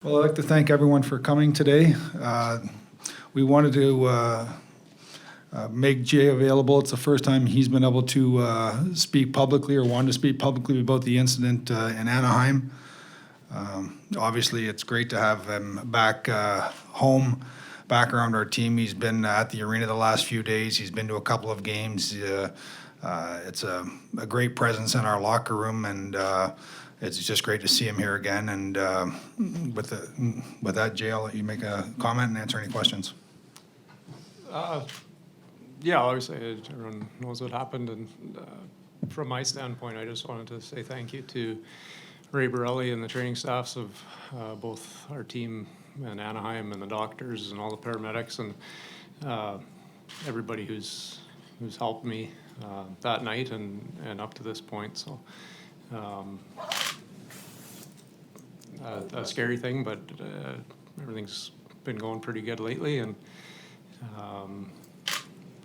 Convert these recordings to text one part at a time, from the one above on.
Well, I'd like to thank everyone for coming today. We wanted to make Jay available. It's the first time he's been able to speak publicly or wanted to speak publicly about the incident in Anaheim. Obviously, it's great to have him back home, back around our team. He's been at the arena the last few days. He's been to a couple of games. It's a great presence in our locker room, and it's just great to see him here again. And with that, Jay, I'll let you make a comment and answer any questions. Yeah, obviously everyone knows what happened, and from my standpoint, I just wanted to say thank you to Ray Borelli and the training staffs of both our team in Anaheim and the doctors and all the paramedics and everybody who's helped me that night and up to this point. So a scary thing, but everything's been going pretty good lately, and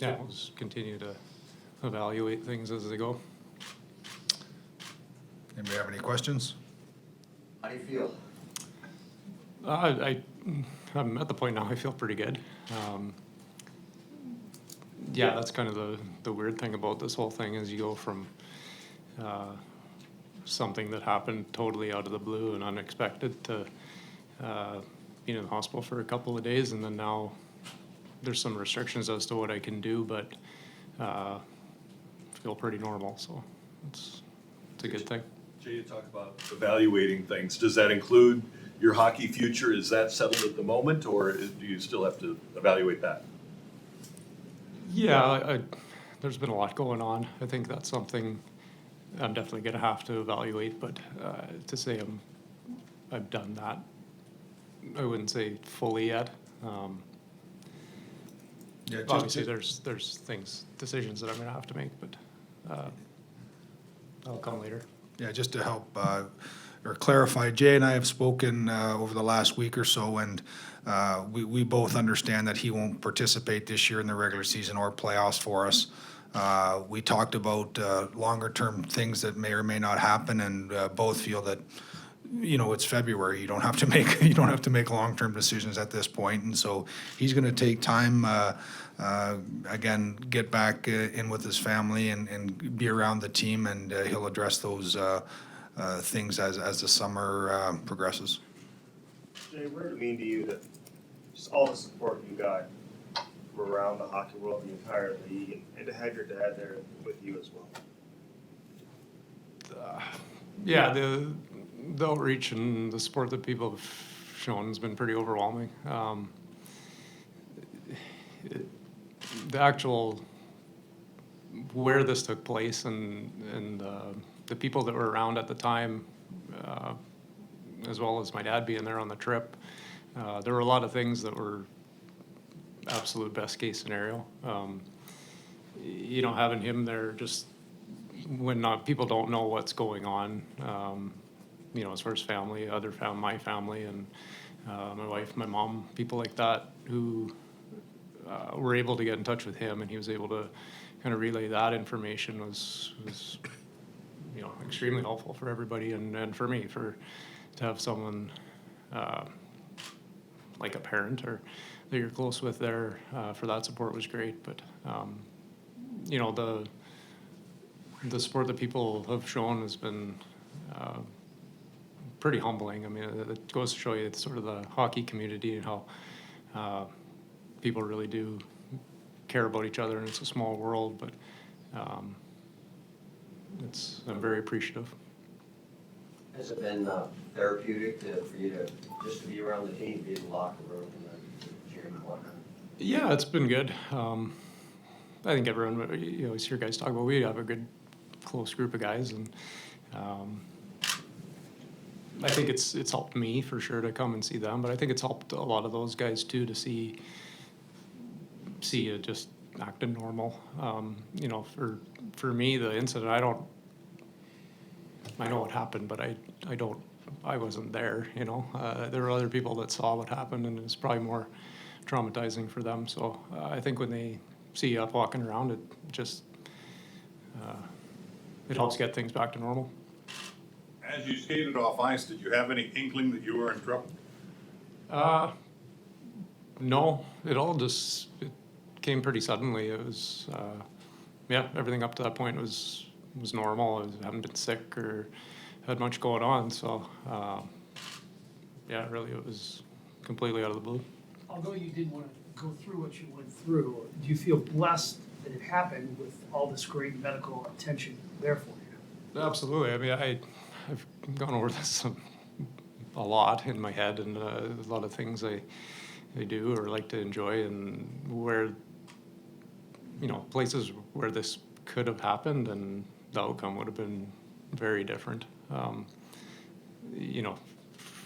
yeah, we'll just continue to evaluate things as they go. Anybody have any questions? How do you feel? I'm at the point now I feel pretty good. Yeah, that's kind of the weird thing about this whole thing is you go from something that happened totally out of the blue and unexpected to being in the hospital for a couple of days, and then now there's some restrictions as to what I can do, but feel pretty normal, so it's a good thing. Jay, you talk about evaluating things. Does that include your hockey future? Is that settled at the moment, or do you still have to evaluate that? Yeah, there's been a lot going on. I think that's something I'm definitely going to have to evaluate, but to say I've done that, I wouldn't say fully yet. Yeah, Obviously, there's decisions that I'm going to have to make, but that'll come later. Yeah, just to help or clarify, Jay and I have spoken over the last week or so, and we both understand that he won't participate this year in the regular season or playoffs for us. We talked about longer-term things that may or may not happen, and both feel that it's February. You don't have to make long-term decisions at this point, and so he's going to take time. Again, get back in with his family and be around the team, and he'll address those things as the summer progresses. Jay, what did it mean to you that just all the support you got from around the hockey world, the entire league, and to have your dad there with you as well? Yeah, the outreach and the support that people have shown has been pretty overwhelming. The actual where this took place and the people that were around at the time, as well as my dad being there on the trip, there were a lot of things that were absolute best case scenario. Having him there just when people don't know what's going on, as far as family, my family, and my wife, my mom, people like that who were able to get in touch with him, and he was able to kind of relay that information was extremely helpful for everybody, and for me, to have someone like a parent or that you're close with there for that support was great. But the support that people have shown has been pretty humbling. I mean, it goes to show you it's sort of the hockey community and how people really do care about each other, and it's a small world, but I'm very appreciative. Has it been therapeutic for you to be around the team, be in the locker room, and cheering and whatnot? Yeah, it's been good. I think everyone, you always hear guys talk about we have a good, close group of guys, and I think it's helped me for sure to come and see them, but I think it's helped a lot of those guys too to see you just acting normal. For me, the incident, I know what happened, but I wasn't there, there were other people that saw what happened, and it was probably more traumatizing for them. So I think when they see you up walking around, it just, it helps get things back to normal. As you skated off ice, did you have any inkling that you were in trouble? No, it came pretty suddenly. It was, yeah, everything up to that point was normal. I hadn't been sick or had much going on, so, yeah, really, it was completely out of the blue. Although you didn't want to go through what you went through, do you feel blessed that it happened with all this great medical attention there for you? Absolutely. I mean, I've gone over this a lot in my head, and a lot of things I do or like to enjoy, and where, places where this could have happened and the outcome would have been very different.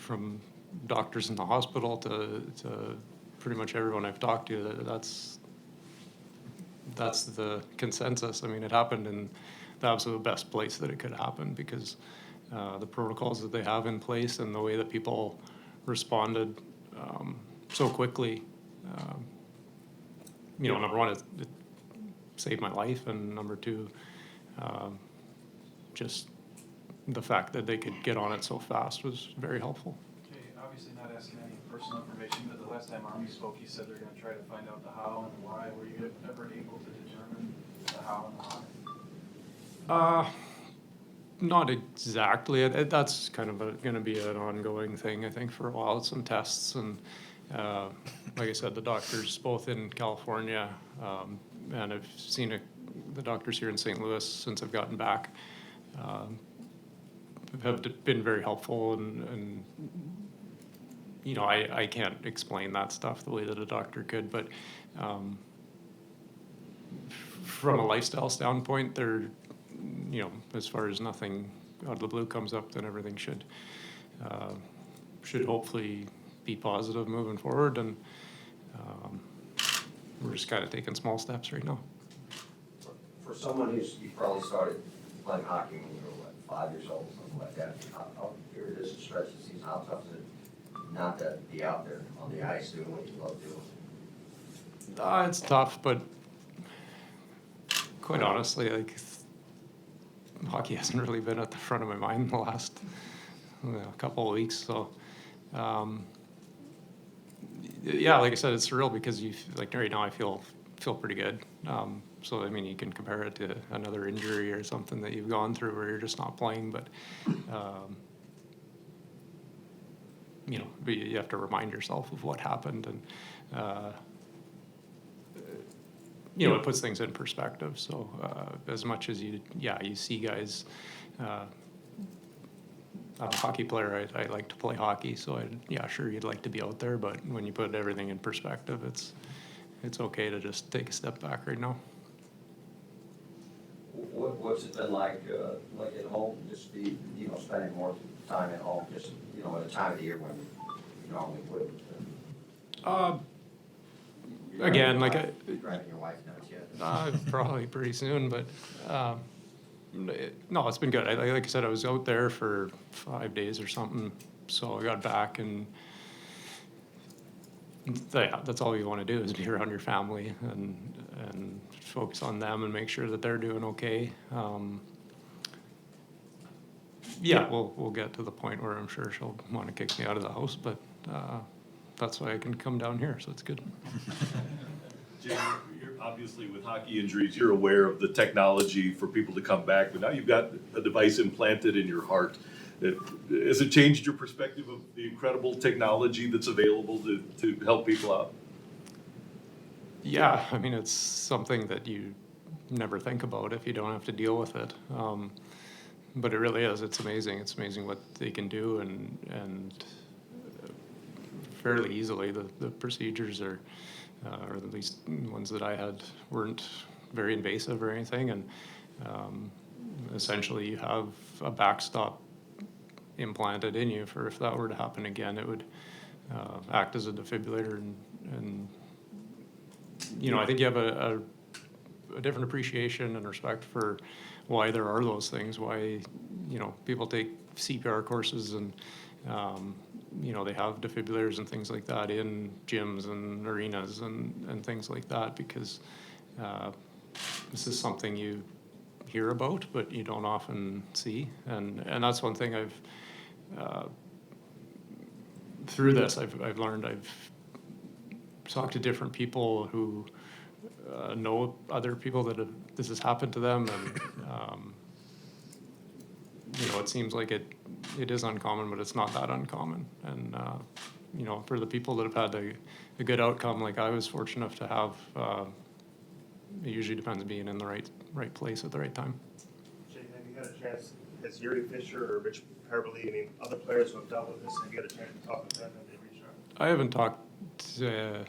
From doctors in the hospital to pretty much everyone I've talked to, that's the consensus. I mean, it happened in the absolute best place that it could happen, because the protocols that they have in place and the way that people responded so quickly. Number one, it saved my life, and number two, just the fact that they could get on it so fast was very helpful. Okay, obviously not asking any personal information, but the last time Army spoke, he said they're gonna try to find out the how and the why. Were you ever able to determine the how and the why? Not exactly. That's kind of going to be an ongoing thing, I think, for a while. Some tests, and like I said, the doctors both in California, and I've seen the doctors here in St. Louis since I've gotten back, have been very helpful, and I can't explain that stuff the way that a doctor could, but from a lifestyle standpoint, they're, as far as nothing out of the blue comes up, then everything should hopefully be positive moving forward, and we're just kind of taking small steps right now. For someone you probably started playing hockey when you were, 5 years old, something like that, how here it is to stretch the season, how tough is it not to be out there on the ice doing what you love doing? It's tough, but quite honestly, like, hockey hasn't really been at the front of my mind in the last couple of weeks. So, yeah, like I said, it's surreal because right now I feel pretty good. So I mean, you can compare it to another injury or something that you've gone through where you're just not playing, but you have to remind yourself of what happened, and it puts things in perspective. So as much as you see guys, I'm a hockey player, I like to play hockey, so sure, you'd like to be out there, but when you put everything in perspective, it's okay to just take a step back right now. What's it been like at home, just be, spending more time at home, just, at a time of the year when you normally wouldn't? Again, like Driving your wife nuts yet? probably pretty soon, but no, it's been good. Like I said, I was out there for 5 days or something, so I got back, and that's all you want to do is be around your family and focus on them and make sure that they're doing okay. We'll get to the point where I'm sure she'll want to kick me out of the house, but that's why I can come down here, so it's good. Jay, you're obviously with hockey injuries, you're aware of the technology for people to come back, but now you've got a device implanted in your heart. Has it changed your perspective of the incredible technology that's available to help people out? Yeah, I mean, it's something that you never think about if you don't have to deal with it. But it really is. It's amazing. It's amazing what they can do, and fairly easily. The procedures are, or at least ones that I had, weren't very invasive or anything, and essentially you have a backstop implanted in you for if that were to happen again, it would act as a defibrillator, and I think you have a different appreciation and respect for why there are those things, why people take CPR courses, and they have defibrillators and things like that in gyms and arenas and things like that, because this is something you hear about but you don't often see, and that's one thing I've through this, I've learned, I've talked to different people who know other people that this has happened to them, and it seems like it is uncommon, but it's not that uncommon. And for the people that have had a good outcome, like I was fortunate enough to have, it usually depends on being in the right place at the right time. Jay, have you had a chance, has Yuri Fisher or Rich Paraboli, other players who have dealt with this, have you had a chance to talk with them? Have they reached out? I haven't talked to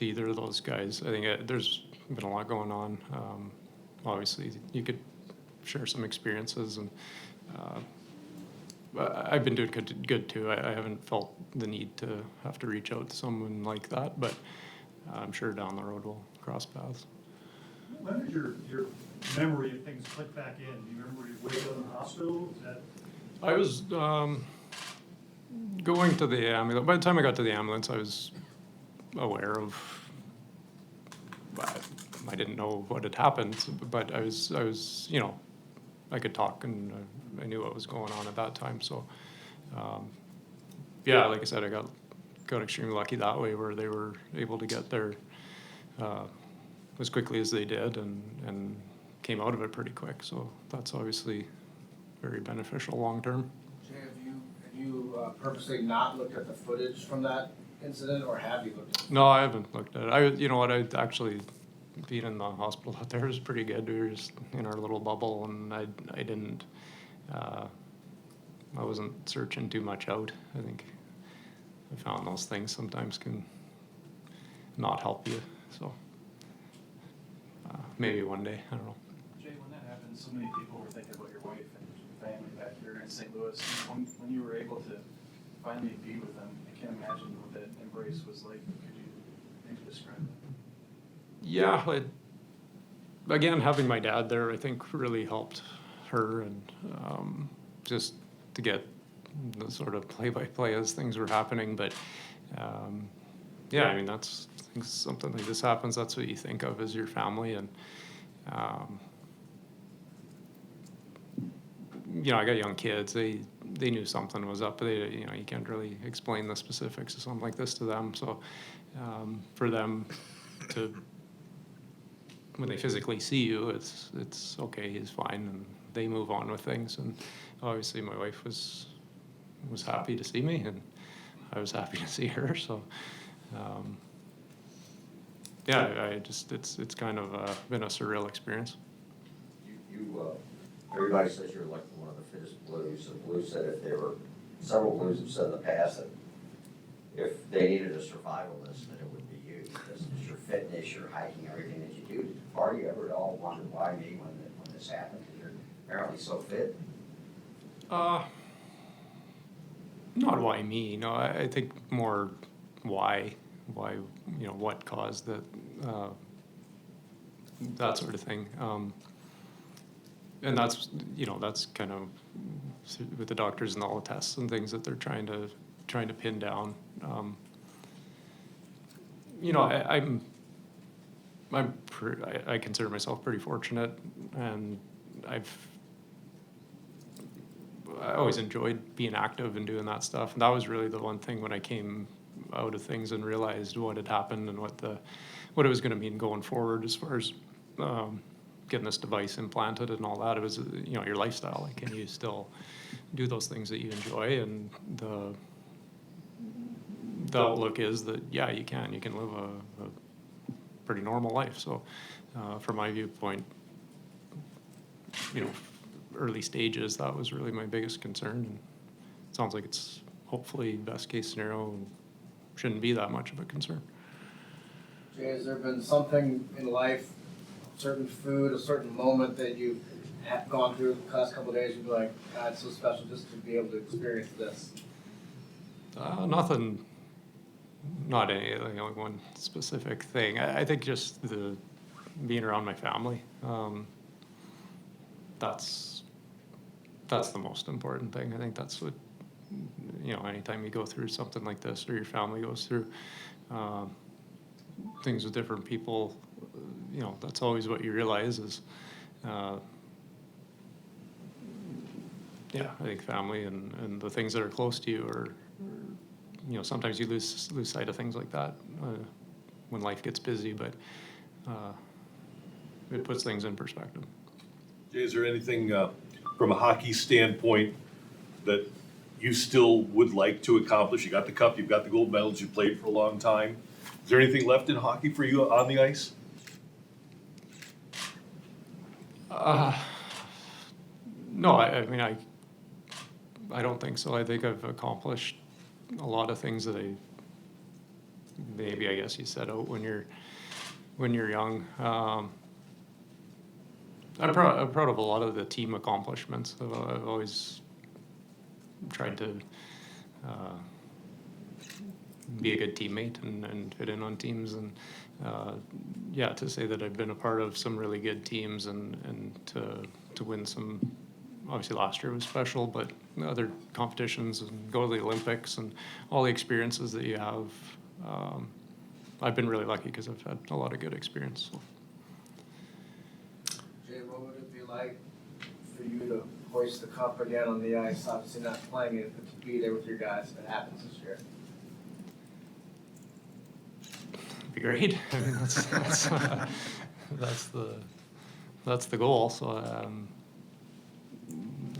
either of those guys. I think there's been a lot going on. Obviously, you could share some experiences, and I've been doing good too. I haven't felt the need to have to reach out to someone like that, but I'm sure down the road we'll cross paths. When did your memory of things click back in? Do you remember when you wake up in the hospital? Is that? I was going to the ambulance. By the time I got to the ambulance, I was aware of. I didn't know what had happened, but I was I could talk, and I knew what was going on at that time. So, like I said, I got extremely lucky that way, where they were able to get there as quickly as they did, and came out of it pretty quick. So that's obviously very beneficial long term. Jay, have you purposely not looked at the footage from that incident, or have you looked at it? No, I haven't looked at it. I actually, being in the hospital out there was pretty good. We were just in our little bubble, and I didn't, I wasn't searching too much out. I think I found those things sometimes can not help you. So maybe one day, I don't know. Jay, when that happened, so many people were thinking about your wife and your family back here in St. Louis. When you were able to finally be with them, I can't imagine what that embrace was like. Could you maybe describe that? Yeah, again, having my dad there, I think really helped her, and just to get the sort of play-by-play as things were happening. But I mean, that's something like this happens. That's what you think of as your family, and I got young kids. They knew something was up. You can't really explain the specifics of something like this to them. So for them to, when they physically see you, it's okay, he's fine, and they move on with things. And obviously my wife was happy to see me, and I was happy to see her. So it's kind of been a surreal experience. Everybody says you're like one of the fittest Blues. The Blues said several Blues have said in the past that if they needed a survivalist, that it would be you. Because it's your fitness, your hiking, everything that you do. Did the party ever at all wonder why me when this happened? Because you're apparently so fit. Not why me. No, I think more why, what caused that, that sort of thing. And that's kind of with the doctors and all the tests and things that they're trying to pin down. I consider myself pretty fortunate, and I always enjoyed being active and doing that stuff. And that was really the one thing when I came out of things and realized what had happened and what it was going to mean going forward as far as getting this device implanted and all that. It was your lifestyle. Like, can you still do those things that you enjoy? And the outlook is that you can live a pretty normal life. So from my viewpoint, early stages, that was really my biggest concern. And it sounds like it's hopefully best case scenario and shouldn't be that much of a concern. Jay, has there been something in life, a certain food, a certain moment that you have gone through the past couple of days, you'd be like, God, it's so special just to be able to experience this? Nothing, not any, one specific thing. I think just the being around my family, that's the most important thing. I think that's what, anytime you go through something like this, or your family goes through things with different people, that's always what you realize is, I think family and the things that are close to you are you know, sometimes you lose sight of things like that when life gets busy, but it puts things in perspective. Jay, is there anything from a hockey standpoint that you still would like to accomplish? You got the cup, you've got the gold medals, you played for a long time. Is there anything left in hockey for you on the ice? No, I mean, I don't think so. I think I've accomplished a lot of things that maybe I guess you set out when you're young. I'm proud of a lot of the team accomplishments. I've always tried to be a good teammate and fit in on teams, and yeah, to say that I've been a part of some really good teams and to win some. Obviously, last year was special, but other competitions and go to the Olympics and all the experiences that you have, I've been really lucky because I've had a lot of good experience. So. Jay, what would it be like for you to hoist the cup again on the ice? Obviously not playing it, but to be there with your guys if it happens this year. Be great. I mean, that's the goal. So,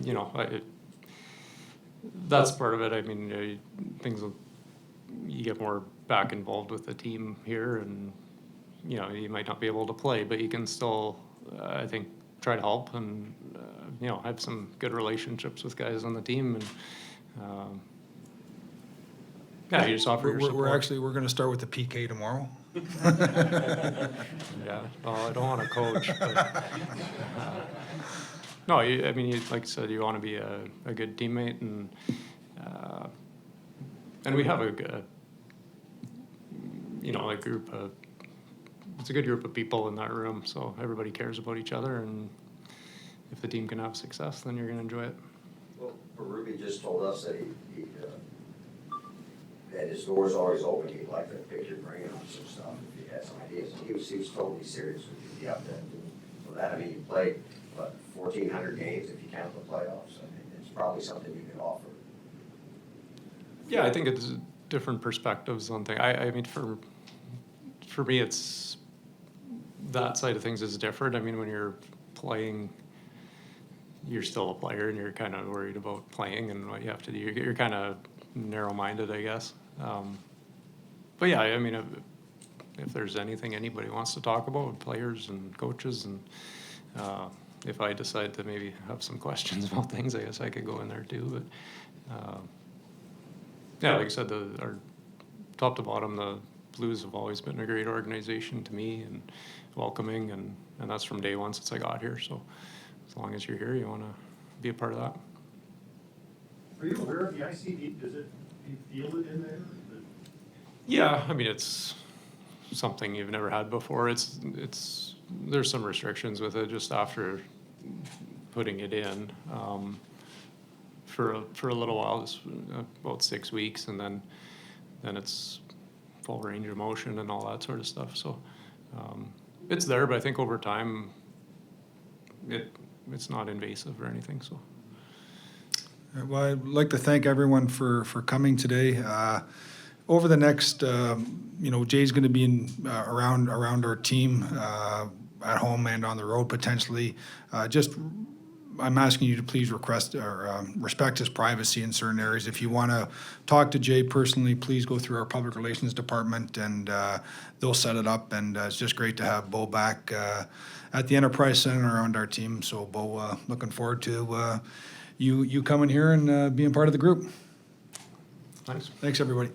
you know, that's part of it. I mean, you get more back involved with the team here, and you know, you might not be able to play, but you can still, I think, try to help and you know, have some good relationships with guys on the team, and yeah, you just offer your support. We're going to start with the PK tomorrow. Yeah, well, I don't want to coach, but no, I mean, like I said, you want to be a good teammate, and we have a group of, it's a good group of people in that room, so everybody cares about each other, and if the team can have success, then you're going to enjoy it. Well, Ruby just told us that that his door's always open, he'd like to pick your brain on some stuff if you had some ideas. He was totally serious with you, be up there. So that, I mean, you played, what, 1,400 games if you count the playoffs. I mean, it's probably something you could offer. Yeah, I think it's different perspectives on things. I mean, for me, it's that side of things is different. I mean, when you're playing, you're still a player, and you're kind of worried about playing and what you have to do. You're kind of narrow-minded, I guess. But yeah, I mean, if there's anything anybody wants to talk about, players and coaches, and if I decide to maybe have some questions about things, I guess I could go in there too. But yeah, like I said, our top to bottom, the Blues have always been a great organization to me and welcoming, and that's from day one since I got here. So as long as you're here, you want to be a part of that. Are you aware of the ICD? Do you feel it in there? Yeah, I mean, it's something you've never had before. It's there's some restrictions with it just after putting it in for a little while, just about 6 weeks, and then it's full range of motion and all that sort of stuff. So it's there, but I think over time it's not invasive or anything. So. Well, I'd like to thank everyone for coming today. Over the next, Jay's going to be around our team at home and on the road potentially. I'm asking you to please respect his privacy in certain areas. If you want to talk to Jay personally, please go through our public relations department, and they'll set it up. And it's just great to have Bo back at the Enterprise Center around our team. So, Bo, looking forward to you coming here and being part of the group. Thanks. Thanks, everybody.